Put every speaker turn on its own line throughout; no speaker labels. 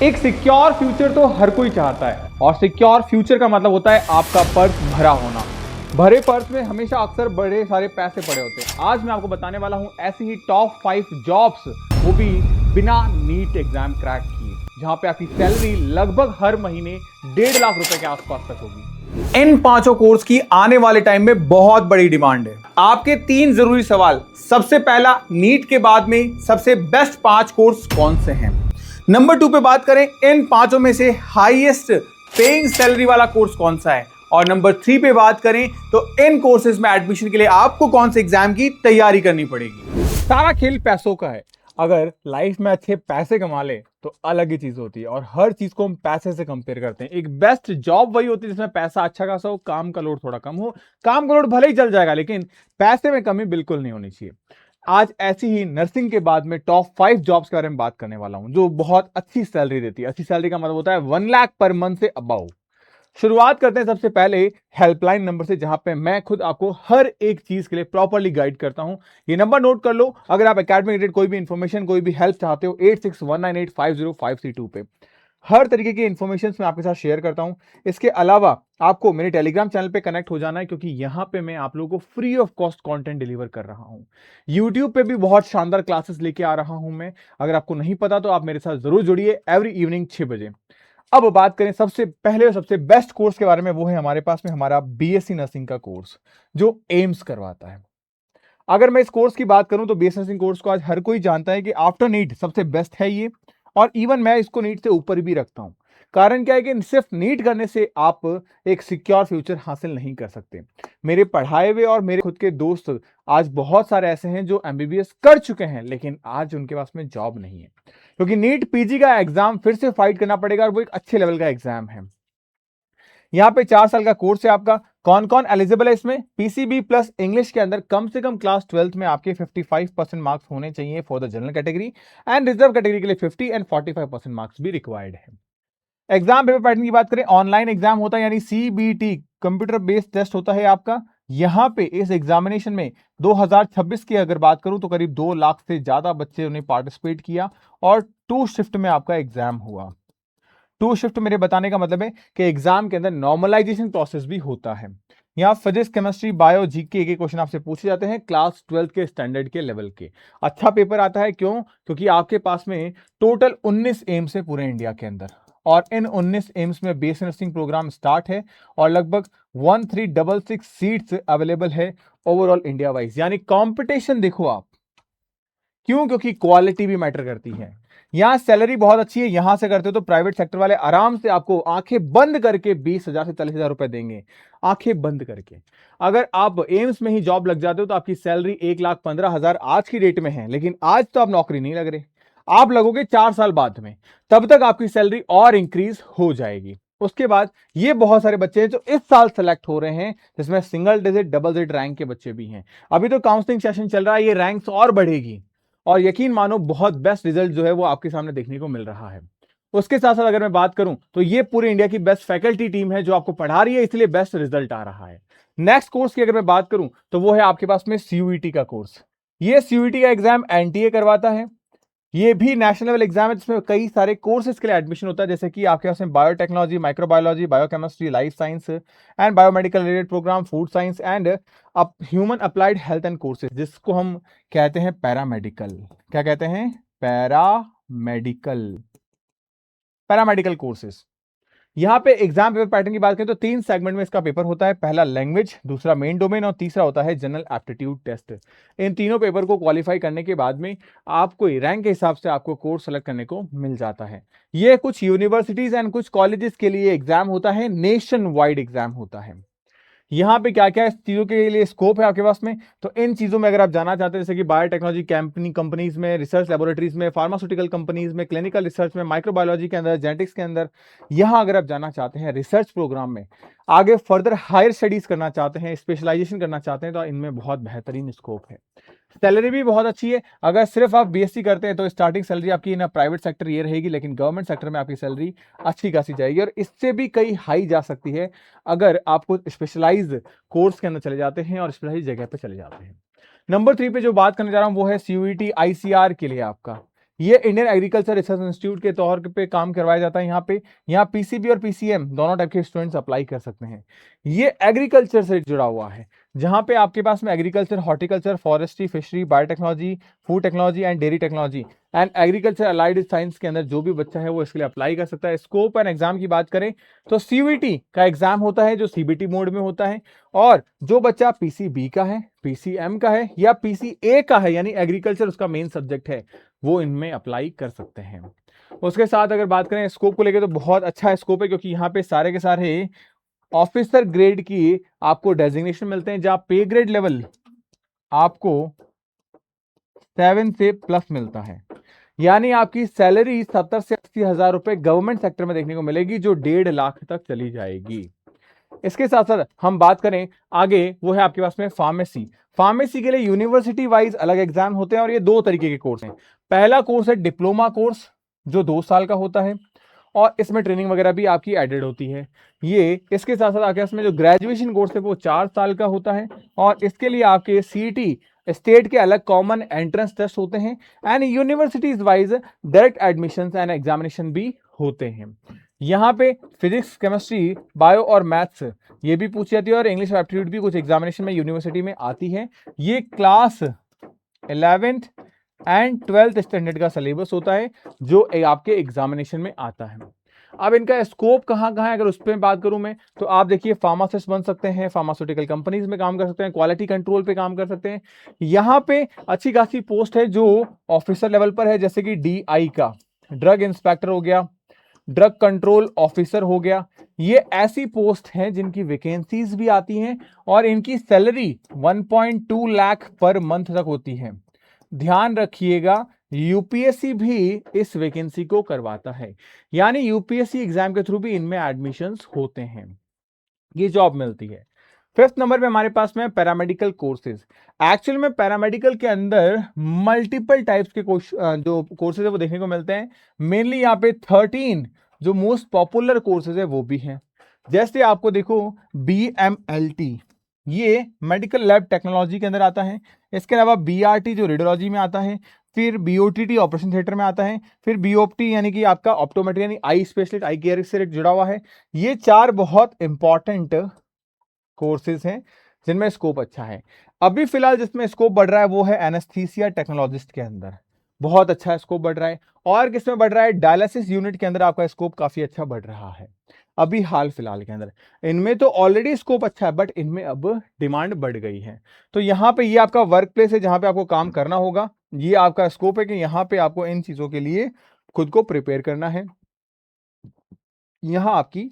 एक secure future तो हर कोई चाहता है और सिक्योर फ्यूचर का मतलब होता है आपका पर्स भरा होना। भरे पर्स में हमेशा अक्सर बड़े सारे पैसे पड़े होते हैं। आज मैं आपको बताने वाला हूं ऐसी ही टॉप 5 जॉब्स, वो भी बिना नीट एग्जाम क्रैक किए, जहां पे आपकी सैलरी लगभग हर महीने 1.5 लाख रुपए के आसपास तक होगी। इन पांचों कोर्स की आने वाले टाइम में बहुत बड़ी डिमांड है। आपके 3 जरूरी सवाल। सबसे पहला, नीट के बाद में सबसे बेस्ट 5 कोर्स कौन से हैं। नंबर 2 पे बात करें, इन पांचों में से हाईएस्ट पेइंग सैलरी वाला कोर्स कौन सा है। और नंबर 3 पे बात करें तो इन कोर्सेज में एडमिशन के लिए आपको कौन से एग्जाम की तैयारी करनी पड़ेगी। सारा खेल पैसों का है। अगर लाइफ में अच्छे पैसे कमा ले तो अलग ही चीज होती है और हर चीज को हम पैसे से कंपेयर करते हैं। एक बेस्ट जॉब वही होती है जिसमें पैसा अच्छा खासा हो, काम का लोड थोड़ा कम हो। काम का लोड भले ही चल जाएगा लेकिन पैसे में कमी बिल्कुल नहीं होनी चाहिए। आज ऐसी ही नर्सिंग के बाद में टॉप 5 जॉब्स के बारे में बात करने वाला हूं जो बहुत अच्छी सैलरी देती है। अच्छी सैलरी का मतलब होता है 1 लाख पर मंथ से अबाउ। शुरुआत करते हैं सबसे पहले हेल्पलाइन नंबर से, जहां पे मैं खुद आपको हर एक चीज के लिए प्रॉपर्ली गाइड करता हूं। ये नंबर नोट कर लो अगर आप एकेडमिक रिलेटेड कोई भी इंफॉर्मेशन, कोई भी हेल्प चाहते हो। 8619850532 पे हर तरीके की इंफॉर्मेशन मैं आपके साथ शेयर करता हूं। इसके अलावा आपको मेरे टेलीग्राम चैनल पे कनेक्ट हो जाना है, क्योंकि यहां पे मैं आप लोगों को free of cost content deliver कर रहा हूं। यूट्यूब पे भी बहुत शानदार क्लासेस लेके आ रहा हूं मैं। अगर आपको नहीं पता तो आप मेरे साथ जरूर जुड़िए एवरी इवनिंग 6 बजे। अब बात करें सबसे पहले और सबसे बेस्ट कोर्स के बारे में, वो है हमारे पास में हमारा बीएससी नर्सिंग का कोर्स जो एम्स करवाता है। अगर मैं इस कोर्स की बात करूं तो बीएससी नर्सिंग कोर्स को आज हर कोई जानता है कि आफ्टर नीट सबसे बेस्ट है ये। और इवन मैं इसको नीट से ऊपर भी रखता हूं। कारण क्या है कि सिर्फ नीट करने से आप एक सिक्योर फ्यूचर हासिल नहीं कर सकते। मेरे पढ़ाए हुए और मेरे खुद के दोस्त आज बहुत सारे ऐसे हैं जो एमबीबीएस कर चुके हैं लेकिन आज उनके पास में जॉब नहीं है, क्योंकि नीट पीजी का एग्जाम फिर से फाइट करना पड़ेगा और वो एक अच्छे लेवल का एग्जाम है। यहाँ पे 4 साल का कोर्स है आपका। कौन कौन एलिजिबल है इसमें? पीसीबी प्लस इंग्लिश के अंदर कम से कम क्लास 12th में आपके 55% मार्क्स होने चाहिए for the general category, and reserve category के लिए 50 एंड 45% मार्क्स भी रिक्वायर्ड है। एग्जाम पेपर पैटर्न की बात करें, ऑनलाइन एग्जाम होता है यानी सीबीटी, कंप्यूटर बेस्ड टेस्ट होता है आपका। यहां पे इस एग्जामिनेशन में 2026 की अगर बात करूं तो करीब 2 लाख से ज्यादा बच्चे ने पार्टिसिपेट किया और 2 शिफ्ट में आपका एग्जाम हुआ। 2 शिफ्ट मेरे बताने का मतलब है कि एग्जाम के अंदर नॉर्मलाइजेशन प्रोसेस भी होता है। यहाँ फिजिक्स, केमिस्ट्री, बायो, जीके के क्वेश्चन आपसे पूछे जाते हैं क्लास 12 के स्टैंडर्ड के लेवल के। अच्छा पेपर आता है, क्यों? क्योंकि आपके पास में टोटल 19 एम्स है पूरे इंडिया के अंदर, और इन 19 एम्स में बीएससी नर्सिंग प्रोग्राम स्टार्ट है और लगभग 1366 सीट्स अवेलेबल है ओवरऑल इंडिया वाइज। यानी कंपटीशन देखो आप, क्यों? क्योंकि क्वालिटी भी मैटर करती है। यहां सैलरी बहुत अच्छी है। यहां से करते हो तो प्राइवेट सेक्टर वाले आराम से आपको आंखें बंद करके 20,000 से 40,000 रुपए देंगे, आंखें बंद करके। अगर आप एम्स में ही जॉब लग जाते हो तो आपकी सैलरी 1,15,000 आज की डेट में है, लेकिन आज तो आप नौकरी नहीं लग रहे, आप लगोगे 4 साल बाद में, तब तक आपकी सैलरी और इंक्रीज हो जाएगी। उसके बाद ये बहुत सारे बच्चे हैं जो इस साल सेलेक्ट हो रहे हैं, जिसमें single digit, double digit rank के बच्चे भी हैं। अभी तो काउंसलिंग सेशन चल रहा है, ये रैंक्स और बढ़ेगी और यकीन मानो बहुत बेस्ट रिजल्ट जो है वो आपके सामने देखने को मिल रहा है। उसके साथ साथ अगर मैं बात करूं तो ये पूरे इंडिया की बेस्ट फैकल्टी टीम है जो आपको पढ़ा रही है, इसलिए बेस्ट रिजल्ट आ रहा है। नेक्स्ट कोर्स की अगर मैं बात करूं तो वो है आपके पास में सीयूईटी का कोर्स। ये सीयूईटी का एग्जाम एनटीए करवाता है। ये भी नेशनल लेवल एग्जाम है जिसमें कई सारे कोर्सेज के लिए एडमिशन होता है, जैसे कि आपके पास में biotechnology, microbiology, biochemistry, life science and biomedical related program, food science and human applied health and courses, जिसको हम कहते हैं पैरामेडिकल। क्या कहते हैं? पैरामेडिकल। Paramedical courses. यहां पे एग्जाम पेपर पैटर्न की बात करें तो 3 सेगमेंट में इसका पेपर होता है। पहला लैंग्वेज, दूसरा मेन डोमेन और तीसरा होता है जनरल एप्टीट्यूड टेस्ट। इन तीनों पेपर को क्वालिफाई करने के बाद में आपको रैंक के हिसाब से आपको कोर्स सेलेक्ट करने को मिल जाता है। ये कुछ यूनिवर्सिटीज एंड कुछ कॉलेजेस के लिए एग्जाम होता है, नेशन वाइड एग्जाम होता है। यहाँ पे क्या क्या इस चीजों के लिए स्कोप है आपके पास में, तो इन चीजों में अगर आप जाना चाहते हैं, जैसे कि बायोटेक्नोलॉजी कंपनीज में, रिसर्च लेबोरेटरीज में, फार्मास्यूटिकल कंपनीज में, क्लिनिकल रिसर्च में, माइक्रोबायोलॉजी के अंदर, जेनेटिक्स के अंदर, यहां अगर आप जाना चाहते हैं रिसर्च प्रोग्राम में, आगे फर्दर हायर स्टडीज करना चाहते हैं, स्पेशलाइजेशन करना चाहते हैं, तो इनमें बहुत बेहतरीन स्कोप है। सैलरी भी बहुत अच्छी है। अगर सिर्फ आप बीएससी करते हैं तो स्टार्टिंग सैलरी आपकी ना प्राइवेट सेक्टर ये रहेगी, लेकिन गवर्नमेंट सेक्टर में आपकी सैलरी अच्छी खासी जाएगी और इससे भी कई हाई जा सकती है अगर आपको स्पेशलाइज कोर्स के अंदर चले जाते हैं और स्पेशलाइज जगह पे चले जाते हैं। नंबर 3 पे जो बात करने जा रहा हूं वो है सीयूईटी आईसीआर के लिए आपका। ये इंडियन एग्रीकल्चर रिसर्च इंस्टीट्यूट के तौर पे काम करवाया जाता है। यहाँ पीसीबी और पीसीएम दोनों टाइप के स्टूडेंट्स अप्लाई कर सकते हैं। ये एग्रीकल्चर से जुड़ा हुआ है, जहां पे आपके पास में agriculture, horticulture, forestry, fishery, biotechnology, food technology and dairy technology and agriculture allied science के अंदर जो भी बच्चा है वो इसके लिए अप्लाई कर सकता है। स्कोप एंड एग्जाम की बात करें तो सीयूईटी का एग्जाम होता है जो सीबीटी मोड में होता है, और जो बच्चा पीसीबी का है, पीसीएम का है या पीसीए का है, यानी एग्रीकल्चर उसका मेन सब्जेक्ट है, वो इनमें अप्लाई कर सकते हैं। उसके साथ अगर बात करें स्कोप को लेकर तो बहुत अच्छा स्कोप है, क्योंकि यहाँ पे सारे के सारे ऑफिसर ग्रेड की आपको डेजिग्नेशन मिलते हैं, जहां पे ग्रेड लेवल आपको 7 से प्लस मिलता है। यानी आपकी सैलरी 70 से 80 हजार रुपए गवर्नमेंट सेक्टर में देखने को मिलेगी, जो 1.5 लाख तक चली जाएगी। इसके साथ साथ हम बात करें आगे, वो है आपके पास में फार्मेसी। फार्मेसी के लिए यूनिवर्सिटी वाइज अलग एग्जाम होते हैं, और ये 2 तरीके के कोर्स हैं। पहला कोर्स है डिप्लोमा कोर्स, जो 2 साल का होता है, और इसमें ट्रेनिंग वगैरह भी आपकी एडेड होती है। ये इसके साथ साथ आगे इसमें जो ग्रेजुएशन कोर्स है वो 4 साल का होता है, और इसके लिए आपके सीईटी स्टेट के अलग कॉमन एंट्रेंस टेस्ट होते हैं, and universities wise direct admission and examination भी होते हैं। यहाँ पे फिजिक्स, केमिस्ट्री, बायो और मैथ्स ये भी पूछी जाती है, और इंग्लिश एप्टीट्यूड भी कुछ एग्जामिनेशन में यूनिवर्सिटी में आती है। ये class 11th and 12th standard का सिलेबस होता है, जो आपके एग्जामिनेशन में आता है। अब इनका स्कोप कहाँ कहाँ है, अगर उस पर बात करूं मैं, तो आप देखिए फार्मासिस्ट बन सकते हैं, फार्मास्यूटिकल कंपनीज में काम कर सकते हैं, क्वालिटी कंट्रोल पे काम कर सकते हैं। यहाँ पे अच्छी खासी पोस्ट है जो ऑफिसर लेवल पर है, जैसे कि DI का ड्रग इंस्पेक्टर हो गया, ड्रग कंट्रोल ऑफिसर हो गया। ये ऐसी पोस्ट हैं जिनकी वैकेंसीज भी आती हैं, और इनकी सैलरी 1.2 लाख पर मंथ तक होती है। ध्यान रखिएगा, यूपीएससी भी इस वैकेंसी को करवाता है, यानी यूपीएससी एग्जाम के थ्रू भी इनमें एडमिशंस होते हैं, ये जॉब मिलती है। 5th नंबर पे हमारे पास में पैरामेडिकल कोर्सेज। एक्चुअल में पैरामेडिकल के अंदर मल्टीपल टाइप्स के जो कोर्सेज है वो देखने को मिलते हैं। मेनली यहाँ पे 13 जो मोस्ट पॉपुलर कोर्सेज है वो भी हैं, जैसे आपको देखो BMLT, ये मेडिकल लैब टेक्नोलॉजी के अंदर आता है। इसके अलावा BRT जो रेडियोलॉजी में आता है, फिर BOTT ऑपरेशन थिएटर में आता है, फिर BOPT यानी कि आपका ऑप्टोमेट्री यानी आई स्पेशलिस्ट, आई केयर से जुड़ा हुआ है। ये 4 बहुत इंपॉर्टेंट कोर्सेज हैं जिनमें स्कोप अच्छा है। अभी फिलहाल जिसमें स्कोप बढ़ रहा है वो है एनेस्थीसिया टेक्नोलॉजिस्ट के अंदर, बहुत अच्छा स्कोप बढ़ रहा है। और किसमें बढ़ रहा है, डायलिसिस यूनिट के अंदर आपका स्कोप काफी अच्छा बढ़ रहा है अभी हाल फिलहाल के अंदर। इनमें तो ऑलरेडी स्कोप अच्छा है, बट इनमें अब डिमांड बढ़ गई है। तो यहाँ पे ये आपका वर्क प्लेस है जहां पे आपको काम करना होगा। ये आपका स्कोप है कि यहाँ पे आपको इन चीजों के लिए खुद को प्रिपेयर करना है, यहाँ आपकी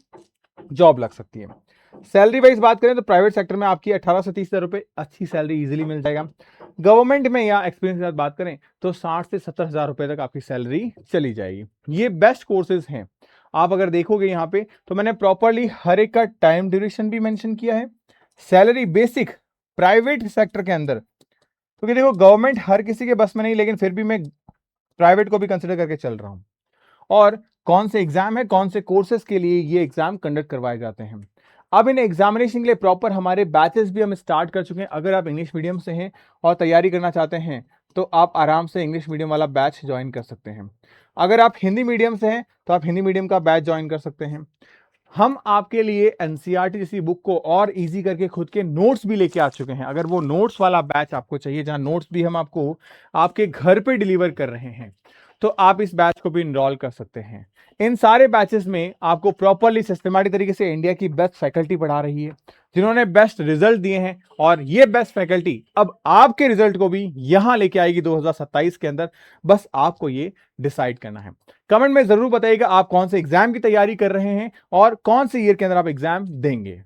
जॉब लग सकती है। सैलरी वाइज बात करें तो प्राइवेट सेक्टर में आपकी 18 से 30 हजार रुपए अच्छी सैलरी इजीली मिल जाएगा। गवर्नमेंट में या एक्सपीरियंस के साथ बात करें तो 60 से 70 हजार रुपए तक आपकी सैलरी चली जाएगी। ये बेस्ट कोर्सेज हैं। आप अगर देखोगे यहाँ पे तो मैंने प्रॉपरली हर एक का टाइम ड्यूरेशन भी मेंशन किया है, सैलरी बेसिक प्राइवेट सेक्टर के अंदर, क्योंकि देखो गवर्नमेंट हर किसी के बस में नहीं, लेकिन फिर भी मैं प्राइवेट को भी कंसिडर करके चल रहा हूं। और कौन से एग्जाम है, कौन से कोर्सेज के लिए ये एग्जाम कंडक्ट करवाए जाते हैं। अब इन एग्जामिनेशन के लिए प्रॉपर हमारे बैचेस भी हम स्टार्ट कर चुके हैं। अगर आप इंग्लिश मीडियम से हैं और तैयारी करना चाहते हैं तो आप आराम से इंग्लिश मीडियम वाला बैच ज्वाइन कर सकते हैं। अगर आप हिंदी मीडियम से हैं तो आप हिंदी मीडियम का बैच ज्वाइन कर सकते हैं। हम आपके लिए एनसीईआरटी जैसी बुक को और इजी करके खुद के नोट्स भी लेके आ चुके हैं। अगर वो नोट्स वाला बैच आपको चाहिए, जहां नोट्स भी हम आपको आपके घर पे डिलीवर कर रहे हैं, तो आप इस बैच को भी इनरोल कर सकते हैं। इन सारे बैचेस में आपको प्रॉपरली सिस्टमैटिक तरीके से इंडिया की बेस्ट फैकल्टी पढ़ा रही है, जिन्होंने बेस्ट रिजल्ट दिए हैं, और ये बेस्ट फैकल्टी अब आपके रिजल्ट को भी यहां लेके आएगी 2027 के अंदर। बस आपको ये डिसाइड करना है। कमेंट में जरूर बताइएगा आप कौन से एग्जाम की तैयारी कर रहे हैं और कौन से ईयर के अंदर आप एग्जाम देंगे।